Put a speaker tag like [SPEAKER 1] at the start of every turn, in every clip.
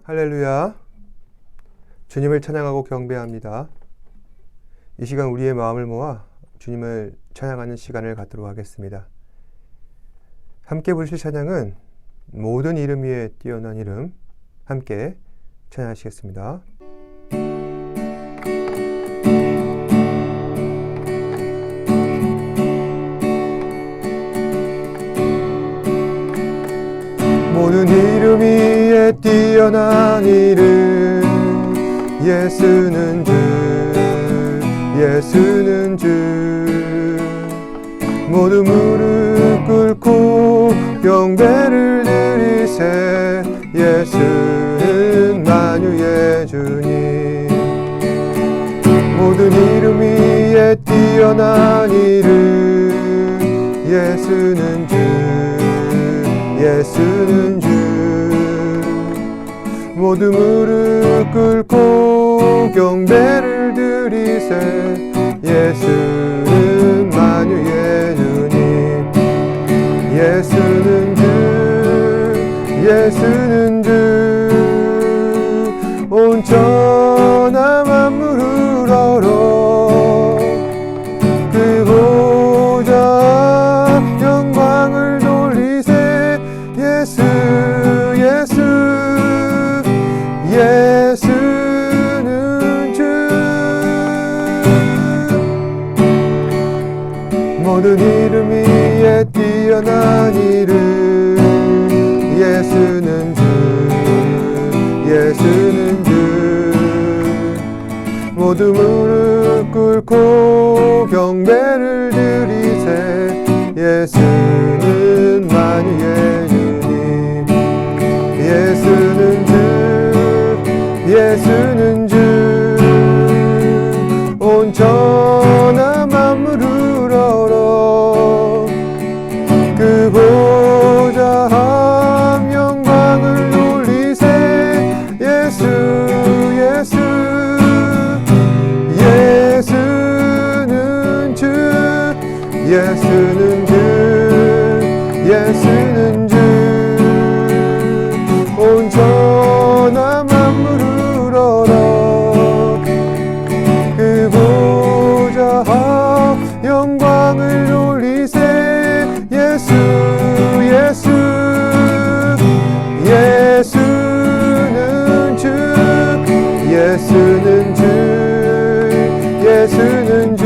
[SPEAKER 1] 할렐루야. 주님을 찬양하고 경배합니다. 이 시간 우리의 마음을 모아 주님을 찬양하는 시간을 갖도록 하겠습니다. 함께 부르실 찬양은 모든 이름 위에 뛰어난 이름, 함께 찬양하시겠습니다. 모든 이름 위에 뛰어난 이름, 예수는 주, 예수는 주. 모두 무릎 꿇고 경배를 드리세, 예수는 만유의 주님. 모든 이름 위에 뛰어난 이름, 예수는 주, 예수는 주. 모두 무릎 꿇고 경배를 드리세, 예수는 만유의 주님. 예수는 주, 예수는 주. 온 천하 만물을 얼어 그 보좌 영광을 돌리세, 예수, 예수, 예수는 주. 모든 이름 위에 뛰어난 이름, 예수는 주, 예수는 주. 모두 무릎 꿇고 경배를 드리세, 예수는 만유의 주님. 예수는 주, 예수는 주. 온 천하 만물을 얼어 그 보좌 영광을 돌리세, 예수, 예수, 예수는 주, 예수는 주, 예수는 주. 온 천하 만물을 얼어 그 보좌 영광을 돌리세, 예수, 예수, 예수는 주, 예수는 주, 예수는 주.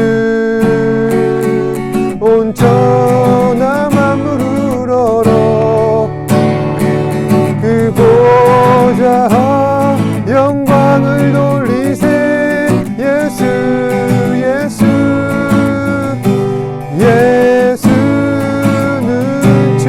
[SPEAKER 1] 온 천하 만물을 얼어 그 보좌 영광을 돌리세, 예수, 예수, 예수는 주.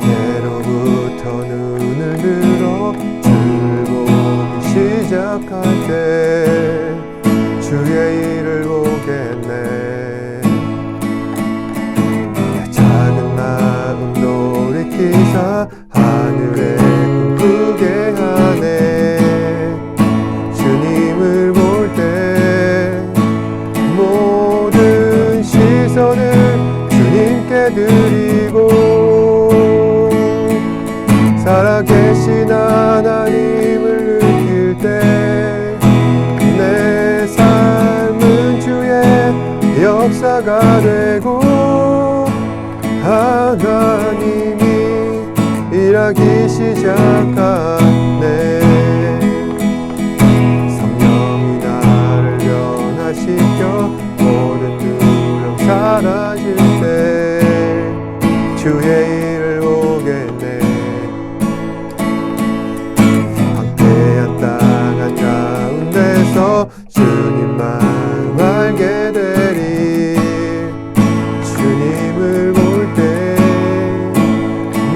[SPEAKER 1] 내게로부터 눈을 들어 주를 보기 시작할 때 주의 일을 보겠네. 내 작은 마음 돌이키사 하늘에 꿈꾸게 하네. 주님을 볼 때 모든 시선을 주님께 드리고 살아계신 하나님을 느낄 때 내 삶은 주의 역사가 되고 하나님이 일하기 시작하네. 성령이 나를 변화시켜 모든 두려움 사라질 때 주의 일을 보겠네. 땅한 가운데서 주님 마음 알게 되리. 주님을 볼 때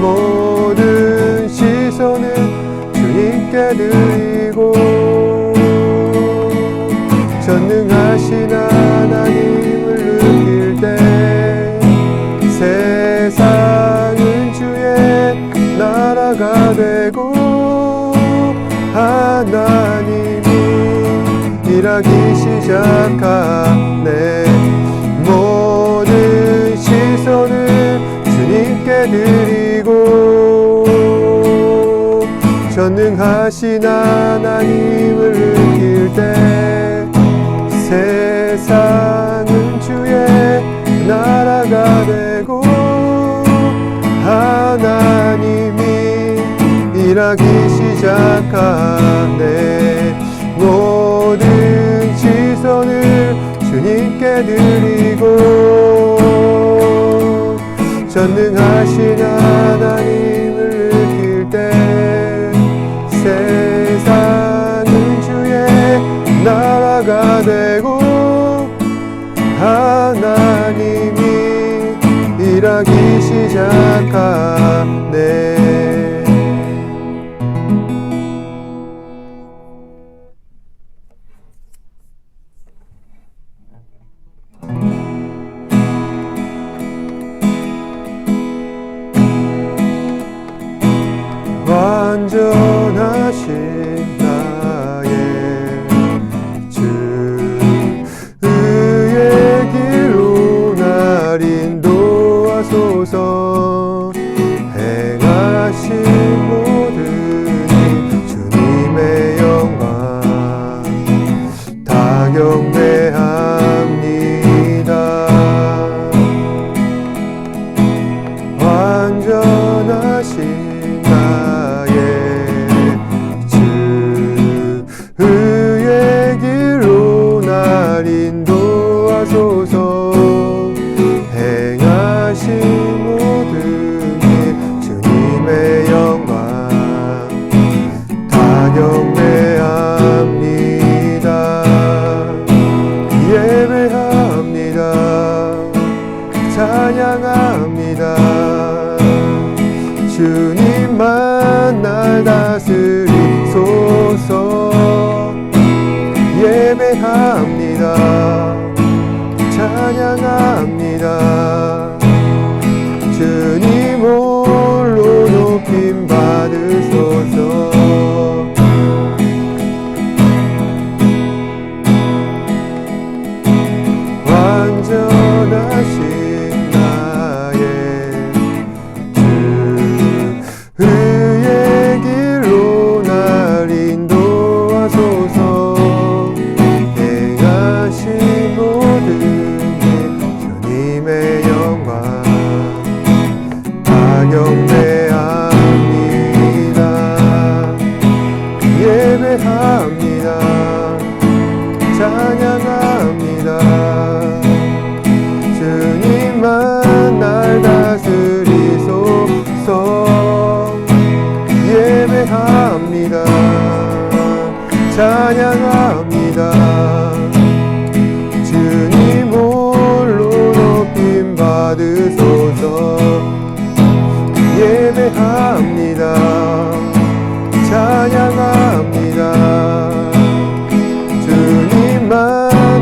[SPEAKER 1] 모든 시선은 전능하신 하나님을 느낄 때 세상은 주의 나라가 되고 하나님이 일하기 시작하네. 모든 시선을 주님께 드리고 전능하신 하나님을 느낄 때 세상은 주의 나라가 되고 하나님이 일하기 시작하네. 완전하신 나의 주 의의 길로 날 인도하소서. 행하신 모든 일 주님의 영광 다 경배합니다. 완전하신 의의 길로 날 인도하소서. 행하신 모든 일 주님의 영광 다 경배합니다. 예배합니다. 찬양합니다. 주님만 날 다스리소서. 예배합니다. 찬양합니다. 주님 홀로 높임 받으소서. 완전하신 나의 주 의의 길로 날 인도하소서. 모든 일 주님의 영광 다 경배합니다. 예배합니다. 찬양합니다. 주님만 날 다스리소서. 예배합니다. 찬양합니다. 주님 홀로 높임 받으소서. 예배합니다. 찬양합니다. 주님만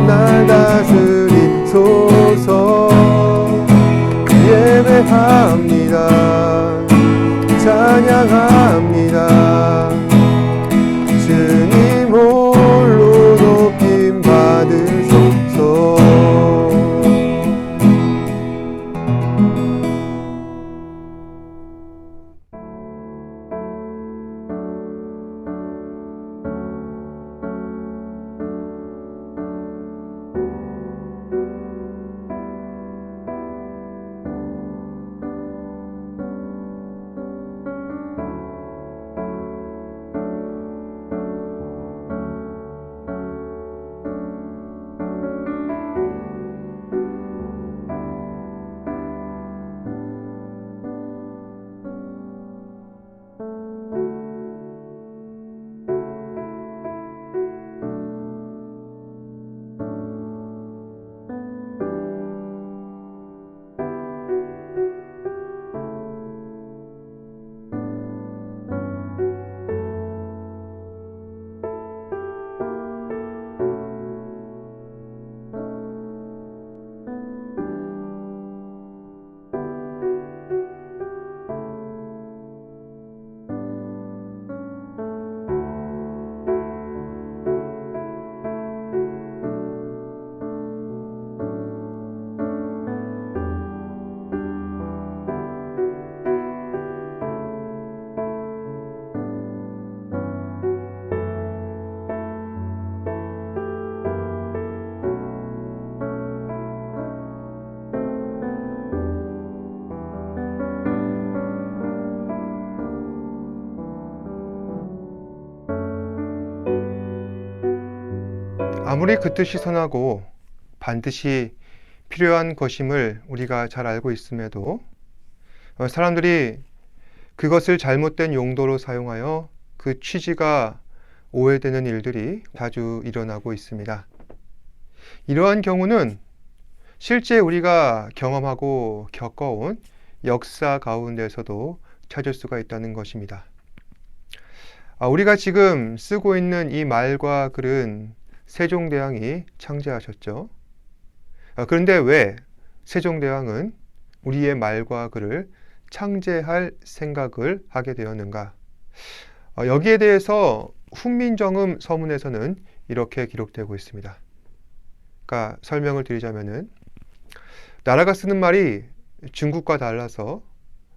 [SPEAKER 1] 날 다스리소서. 예배합니다. 찬양합니다. 주님 홀로 높임 받으소서. 아무리 그 뜻이 선하고 반드시 필요한 것임을 우리가 잘 알고 있음에도 사람들이 그것을 잘못된 용도로 사용하여 그 취지가 오해되는 일들이 자주 일어나고 있습니다. 이러한 경우는 실제 우리가 경험하고 겪어온 역사 가운데서도 찾을 수가 있다는 것입니다. 우리가 지금 쓰고 있는 이 말과 글은 세종대왕이 창제하셨죠. 그런데 왜 세종대왕은 우리의 말과 글을 창제할 생각을 하게 되었는가? 여기에 대해서 훈민정음 서문에서는 이렇게 기록되고 있습니다. 그러니까 설명을 드리자면은 나라가 쓰는 말이 중국과 달라서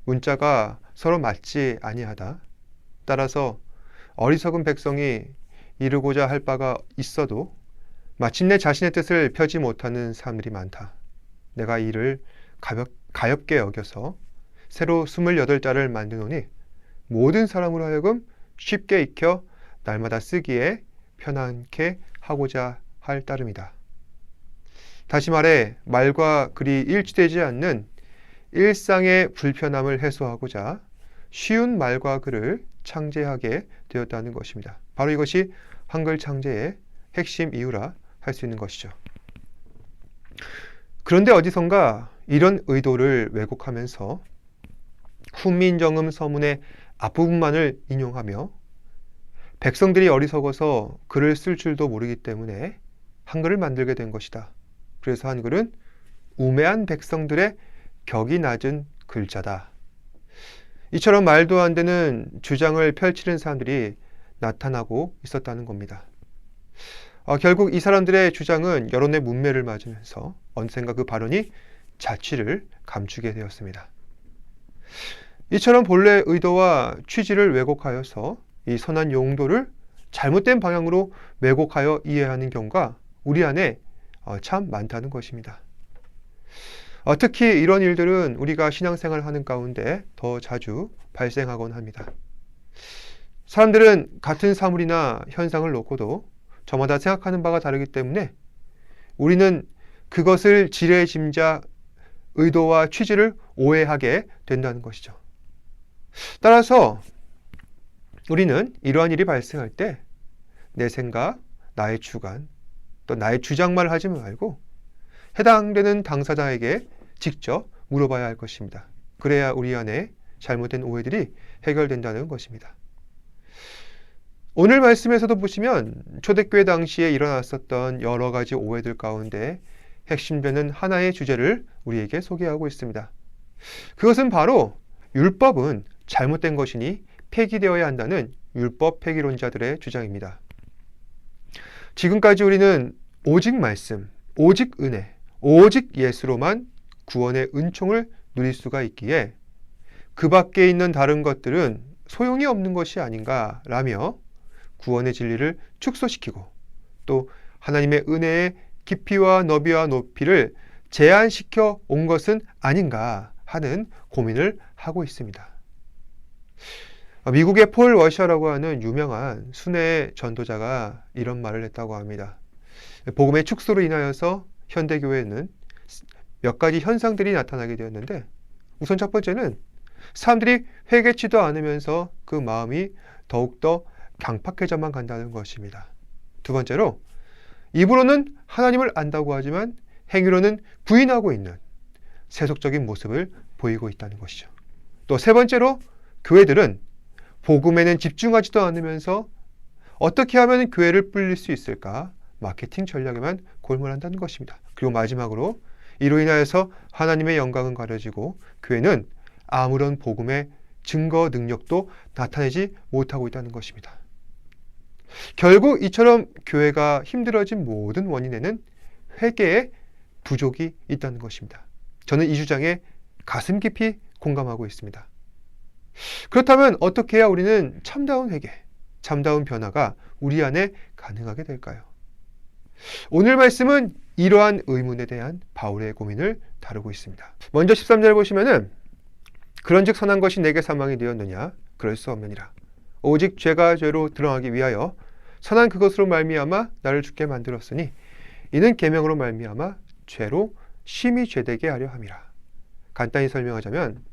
[SPEAKER 1] 문자가 서로 맞지 아니하다. 따라서 어리석은 백성이 이루고자 할 바가 있어도 마침내 자신의 뜻을 펴지 못하는 사람들이 많다. 내가 이를 가볍게 여겨서 새로 28자를 만드노니 모든 사람으로 하여금 쉽게 익혀 날마다 쓰기에 편안케 하고자 할 따름이다. 다시 말해 말과 글이 일치되지 않는 일상의 불편함을 해소하고자 쉬운 말과 글을 창제하게 되었다는 것입니다. 바로 이것이 한글 창제의 핵심 이유라 할 수 있는 것이죠. 그런데 어디선가 이런 의도를 왜곡하면서 훈민정음 서문의 앞부분만을 인용하며 백성들이 어리석어서 글을 쓸 줄도 모르기 때문에 한글을 만들게 된 것이다. 그래서 한글은 우매한 백성들의 격이 낮은 글자다. 이처럼 말도 안 되는 주장을 펼치는 사람들이 나타나고 있었다는 겁니다. 결국 이 사람들의 주장은 여론의 문매를 맞으면서 언젠가 그 발언이 자취를 감추게 되었습니다. 이처럼 본래 의도와 취지를 왜곡하여서 이 선한 용도를 잘못된 방향으로 왜곡하여 이해하는 경우가 우리 안에 참 많다는 것입니다. 특히 이런 일들은 우리가 신앙생활을 하는 가운데 더 자주 발생하곤 합니다. 사람들은 같은 사물이나 현상을 놓고도 저마다 생각하는 바가 다르기 때문에 우리는 그것을 지레짐작 의도와 취지를 오해하게 된다는 것이죠. 따라서 우리는 이러한 일이 발생할 때 내 생각, 나의 주관, 또 나의 주장만 하지 말고 해당되는 당사자에게 직접 물어봐야 할 것입니다. 그래야 우리 안에 잘못된 오해들이 해결된다는 것입니다. 오늘 말씀에서도 보시면 초대교회 당시에 일어났었던 여러 가지 오해들 가운데 핵심되는 하나의 주제를 우리에게 소개하고 있습니다. 그것은 바로 율법은 잘못된 것이니 폐기되어야 한다는 율법 폐기론자들의 주장입니다. 지금까지 우리는 오직 말씀, 오직 은혜, 오직 예수로만 구원의 은총을 누릴 수가 있기에 그 밖에 있는 다른 것들은 소용이 없는 것이 아닌가라며 구원의 진리를 축소시키고 또 하나님의 은혜의 깊이와 너비와 높이를 제한시켜 온 것은 아닌가 하는 고민을 하고 있습니다. 미국의 폴 워셔라고 하는 유명한 순회 전도자가 이런 말을 했다고 합니다. 복음의 축소로 인하여서 현대교회는 몇 가지 현상들이 나타나게 되었는데 우선 첫 번째는 사람들이 회개치도 않으면서 그 마음이 더욱더 강팍해져만 간다는 것입니다. 두 번째로 입으로는 하나님을 안다고 하지만 행위로는 부인하고 있는 세속적인 모습을 보이고 있다는 것이죠. 또 세 번째로 교회들은 복음에는 집중하지도 않으면서 어떻게 하면 교회를 불릴 수 있을까 마케팅 전략에만 골몰한다는 것입니다. 그리고 마지막으로 이로 인하여서 하나님의 영광은 가려지고 교회는 아무런 복음의 증거 능력도 나타내지 못하고 있다는 것입니다. 결국 이처럼 교회가 힘들어진 모든 원인에는 회개의 부족이 있다는 것입니다. 저는 이 주장에 가슴 깊이 공감하고 있습니다. 그렇다면 어떻게 해야 우리는 참다운 회개, 참다운 변화가 우리 안에 가능하게 될까요? 오늘 말씀은 이러한 의문에 대한 바울의 고민을 다루고 있습니다. 먼저 13절 보시면은 그런즉 선한 것이 내게 사망이 되었느냐? 그럴 수 없느니라. 오직 죄가 죄로 드러나기 위하여 선한 그것으로 말미암아 나를 죽게 만들었으니 이는 계명으로 말미암아 죄로 심히 죄되게 하려 함이라. 간단히 설명하자면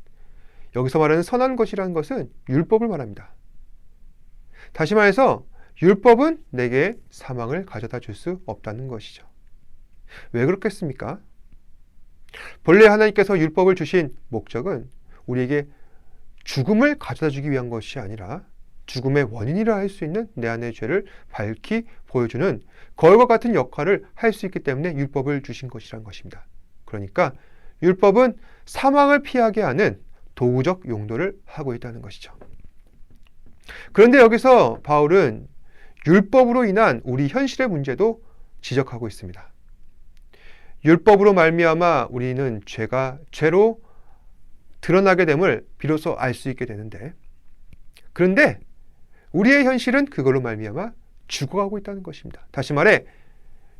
[SPEAKER 1] 여기서 말하는 선한 것이라는 것은 율법을 말합니다. 다시 말해서 율법은 내게 사망을 가져다 줄 수 없다는 것이죠. 왜 그렇겠습니까? 본래 하나님께서 율법을 주신 목적은 우리에게 죽음을 가져다 주기 위한 것이 아니라 죽음의 원인이라 할 수 있는 내 안의 죄를 밝히 보여주는 거울과 같은 역할을 할 수 있기 때문에 율법을 주신 것이란 것입니다. 그러니까 율법은 사망을 피하게 하는 도구적 용도를 하고 있다는 것이죠. 그런데 여기서 바울은 율법으로 인한 우리 현실의 문제도 지적하고 있습니다. 율법으로 말미암아 우리는 죄로 드러나게 됨을 비로소 알 수 있게 되는데, 그런데 우리의 현실은 그걸로 말미암아 죽어가고 있다는 것입니다. 다시 말해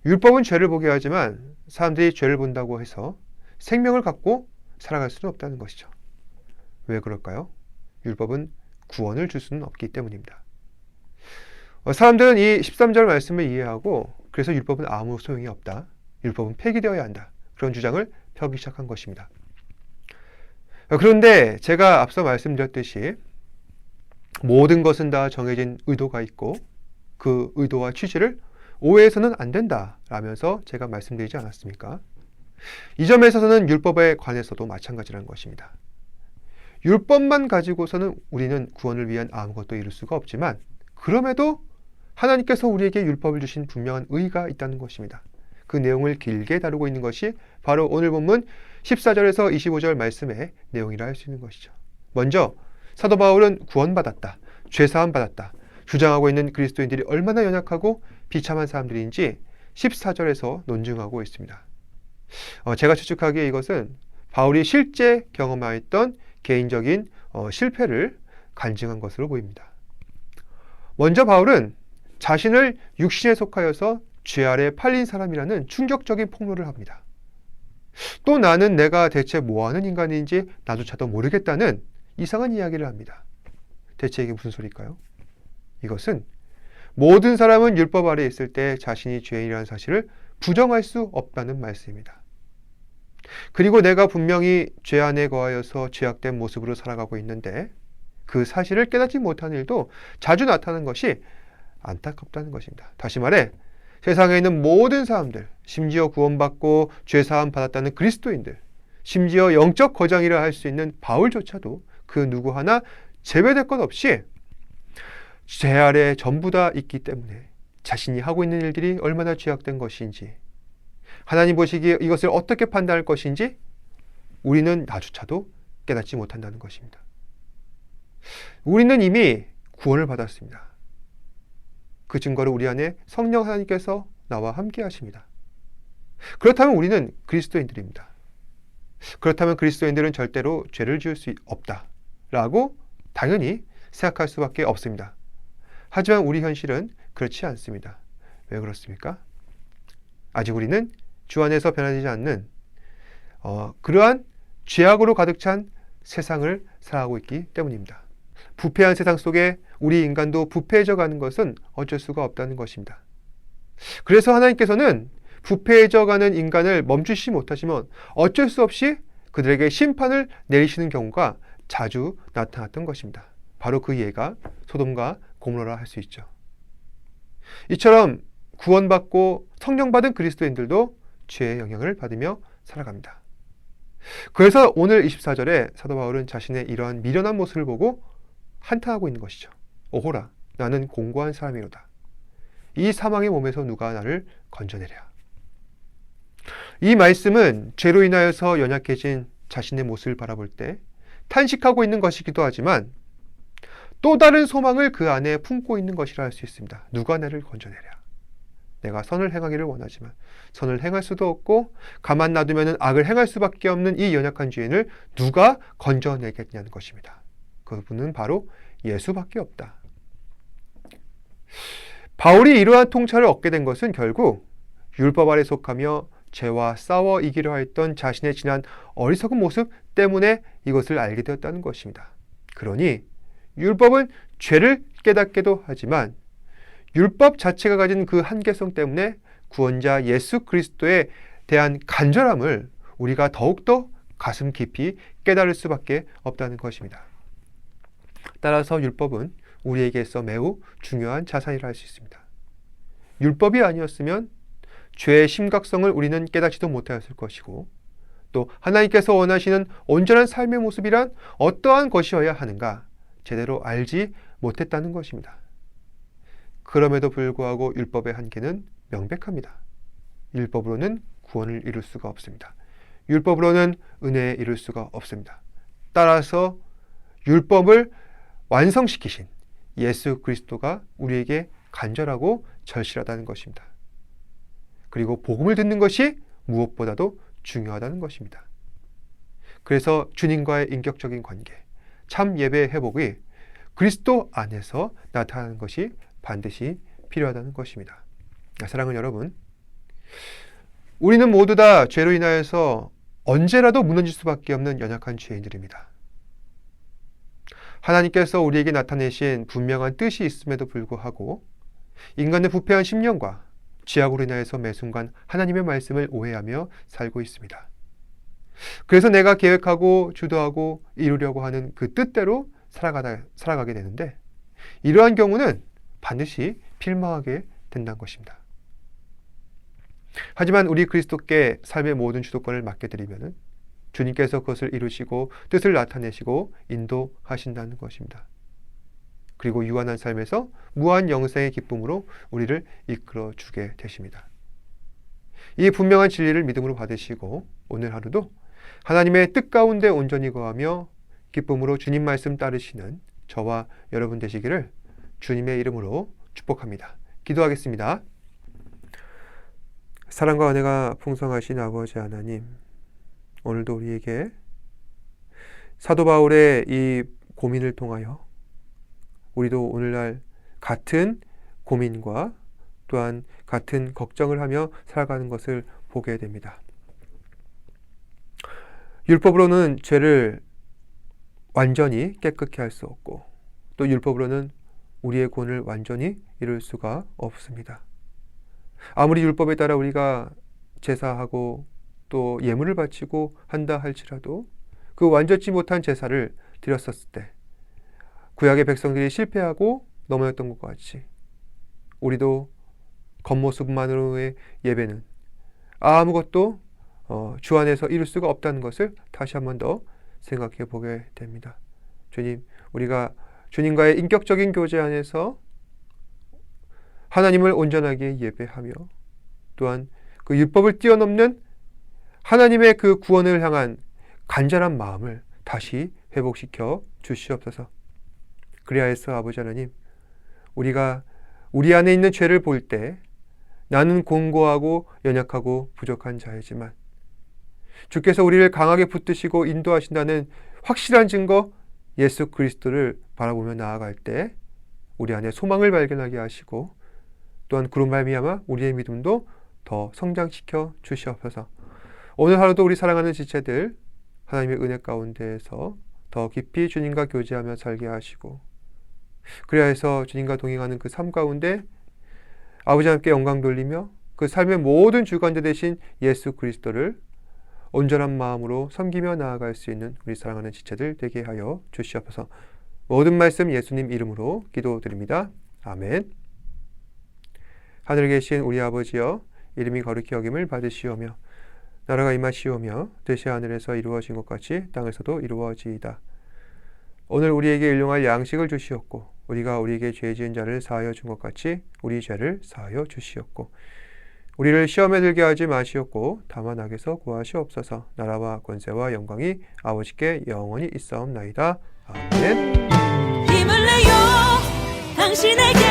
[SPEAKER 1] 율법은 죄를 보게 하지만 사람들이 죄를 본다고 해서 생명을 갖고 살아갈 수는 없다는 것이죠. 왜 그럴까요? 율법은 구원을 줄 수는 없기 때문입니다. 사람들은 이 13절 말씀을 이해하고 그래서 율법은 아무 소용이 없다. 율법은 폐기되어야 한다. 그런 주장을 펴기 시작한 것입니다. 그런데 제가 앞서 말씀드렸듯이 모든 것은 다 정해진 의도가 있고 그 의도와 취지를 오해해서는 안 된다라면서 제가 말씀드리지 않았습니까? 이 점에 있어서는 율법에 관해서도 마찬가지라는 것입니다. 율법만 가지고서는 우리는 구원을 위한 아무것도 이룰 수가 없지만 그럼에도 하나님께서 우리에게 율법을 주신 분명한 의의가 있다는 것입니다. 그 내용을 길게 다루고 있는 것이 바로 오늘 본문 14절에서 25절 말씀의 내용이라 할 수 있는 것이죠. 먼저 사도 바울은 구원받았다, 죄사함 받았다 주장하고 있는 그리스도인들이 얼마나 연약하고 비참한 사람들인지 14절에서 논증하고 있습니다. 제가 추측하기에 이것은 바울이 실제 경험하였던 개인적인 실패를 간증한 것으로 보입니다. 먼저 바울은 자신을 육신에 속하여서 죄 아래 팔린 사람이라는 충격적인 폭로를 합니다. 또 나는 내가 대체 뭐하는 인간인지 나조차도 모르겠다는 이상한 이야기를 합니다. 대체 이게 무슨 소리일까요? 이것은 모든 사람은 율법 아래 있을 때 자신이 죄인이라는 사실을 부정할 수 없다는 말씀입니다. 그리고 내가 분명히 죄 안에 거하여서 죄악된 모습으로 살아가고 있는데 그 사실을 깨닫지 못하는 일도 자주 나타나는 것이 안타깝다는 것입니다. 다시 말해 세상에 있는 모든 사람들, 심지어 구원받고 죄사함 받았다는 그리스도인들, 심지어 영적 거장이라 할 수 있는 바울조차도 그 누구 하나 제외될 것 없이 죄 아래 전부 다 있기 때문에 자신이 하고 있는 일들이 얼마나 죄악된 것인지, 하나님 보시기에 이것을 어떻게 판단할 것인지 우리는 나조차도 깨닫지 못한다는 것입니다. 우리는 이미 구원을 받았습니다. 그 증거를 우리 안에 성령 하나님께서 나와 함께 하십니다. 그렇다면 우리는 그리스도인들입니다. 그렇다면 그리스도인들은 절대로 죄를 지을 수 없다라고 당연히 생각할 수밖에 없습니다. 하지만 우리 현실은 그렇지 않습니다. 왜 그렇습니까? 아직 우리는 주 안에서 변화되지 않는 그러한 죄악으로 가득 찬 세상을 살아가고 있기 때문입니다. 부패한 세상 속에 우리 인간도 부패해져 가는 것은 어쩔 수가 없다는 것입니다. 그래서 하나님께서는 부패해져 가는 인간을 멈추시지 못하시면 어쩔 수 없이 그들에게 심판을 내리시는 경우가 자주 나타났던 것입니다. 바로 그 예가 소돔과 고모라 할 수 있죠. 이처럼 구원받고 성령받은 그리스도인들도 죄의 영향을 받으며 살아갑니다. 그래서 오늘 24절에 사도 바울은 자신의 이러한 미련한 모습을 보고 한탄하고 있는 것이죠. 오호라, 나는 공고한 사람이로다. 이 사망의 몸에서 누가 나를 건져내랴. 이 말씀은 죄로 인하여서 연약해진 자신의 모습을 바라볼 때 탄식하고 있는 것이기도 하지만 또 다른 소망을 그 안에 품고 있는 것이라 할 수 있습니다. 누가 나를 건져내랴. 내가 선을 행하기를 원하지만 선을 행할 수도 없고 가만 놔두면 악을 행할 수밖에 없는 이 연약한 죄인을 누가 건져내겠냐는 것입니다. 그분은 바로 예수밖에 없다. 바울이 이러한 통찰을 얻게 된 것은 결국 율법 아래 속하며 죄와 싸워 이기려 했던 자신의 지난 어리석은 모습 때문에 이것을 알게 되었다는 것입니다. 그러니 율법은 죄를 깨닫게도 하지만 율법 자체가 가진 그 한계성 때문에 구원자 예수 그리스도에 대한 간절함을 우리가 더욱더 가슴 깊이 깨달을 수밖에 없다는 것입니다. 따라서 율법은 우리에게서 매우 중요한 자산이라 할 수 있습니다. 율법이 아니었으면 죄의 심각성을 우리는 깨닫지도 못하였을 것이고, 또 하나님께서 원하시는 온전한 삶의 모습이란 어떠한 것이어야 하는가 제대로 알지 못했다는 것입니다. 그럼에도 불구하고 율법의 한계는 명백합니다. 율법으로는 구원을 이룰 수가 없습니다. 율법으로는 은혜에 이룰 수가 없습니다. 따라서 율법을 완성시키신 예수 그리스도가 우리에게 간절하고 절실하다는 것입니다. 그리고 복음을 듣는 것이 무엇보다도 중요하다는 것입니다. 그래서 주님과의 인격적인 관계, 참 예배의 회복이 그리스도 안에서 나타나는 것이 반드시 필요하다는 것입니다. 사랑하는 여러분, 우리는 모두 다 죄로 인하여서 언제라도 무너질 수밖에 없는 연약한 죄인들입니다. 하나님께서 우리에게 나타내신 분명한 뜻이 있음에도 불구하고 인간의 부패한 심령과 죄악으로 인하여서 매 순간 하나님의 말씀을 오해하며 살고 있습니다. 그래서 내가 계획하고 주도하고 이루려고 하는 그 뜻대로 살아가게 되는데, 이러한 경우는 반드시 필망하게 된다는 것입니다. 하지만 우리 그리스도께 삶의 모든 주도권을 맡겨드리면 주님께서 그것을 이루시고 뜻을 나타내시고 인도하신다는 것입니다. 그리고 유한한 삶에서 무한 영생의 기쁨으로 우리를 이끌어 주게 되십니다. 이 분명한 진리를 믿음으로 받으시고 오늘 하루도 하나님의 뜻 가운데 온전히 거하며 기쁨으로 주님 말씀 따르시는 저와 여러분 되시기를 주님의 이름으로 축복합니다. 기도하겠습니다. 사랑과 은혜가 풍성하신 아버지 하나님, 오늘도 우리에게 사도 바울의 이 고민을 통하여 우리도 오늘날 같은 고민과 또한 같은 걱정을 하며 살아가는 것을 보게 됩니다. 율법으로는 죄를 완전히 깨끗게 할 수 없고, 또 율법으로는 우리의 구원을 완전히 이룰 수가 없습니다. 아무리 율법에 따라 우리가 제사하고 또 예물을 바치고 한다 할지라도 그 완전치 못한 제사를 드렸었을 때 구약의 백성들이 실패하고 넘어졌던 것과 같이 우리도 겉모습만으로의 예배는 아무것도 주 안에서 이룰 수가 없다는 것을 다시 한 번 더 생각해 보게 됩니다. 주님, 우리가 주님과의 인격적인 교제 안에서 하나님을 온전하게 예배하며 또한 그 율법을 뛰어넘는 하나님의 그 구원을 향한 간절한 마음을 다시 회복시켜 주시옵소서. 그리하여서 아버지 하나님, 우리가 우리 안에 있는 죄를 볼 때 나는 공고하고 연약하고 부족한 자이지만 주께서 우리를 강하게 붙드시고 인도하신다는 확실한 증거 예수 그리스도를 바라보며 나아갈 때 우리 안에 소망을 발견하게 하시고 또한 그로 말미암아 우리의 믿음도 더 성장시켜 주시옵소서. 오늘 하루도 우리 사랑하는 지체들 하나님의 은혜 가운데에서 더 깊이 주님과 교제하며 살게 하시고, 그리하여서 주님과 동행하는 그 삶 가운데 아버지 함께 영광 돌리며 그 삶의 모든 주관자 되신 예수 그리스도를 온전한 마음으로 섬기며 나아갈 수 있는 우리 사랑하는 지체들 되게 하여 주시옵소서. 모든 말씀 예수님 이름으로 기도드립니다. 아멘. 하늘에 계신 우리 아버지여, 이름이 거룩히 여김을 받으시오며 나라가 임하시오며 뜻이 하늘에서 이루어진 것 같이 땅에서도 이루어지이다. 오늘 우리에게 일용할 양식을 주시옵고 우리가 우리에게 죄 지은 자를 사하여 준 것 같이 우리 죄를 사하여 주시옵고 우리를 시험에 들게 하지 마시옵고 다만 악에서 구하시옵소서. 나라와 권세와 영광이 아버지께 영원히 있사옵나이다. 아멘.
[SPEAKER 2] 힘을 내요 당신에게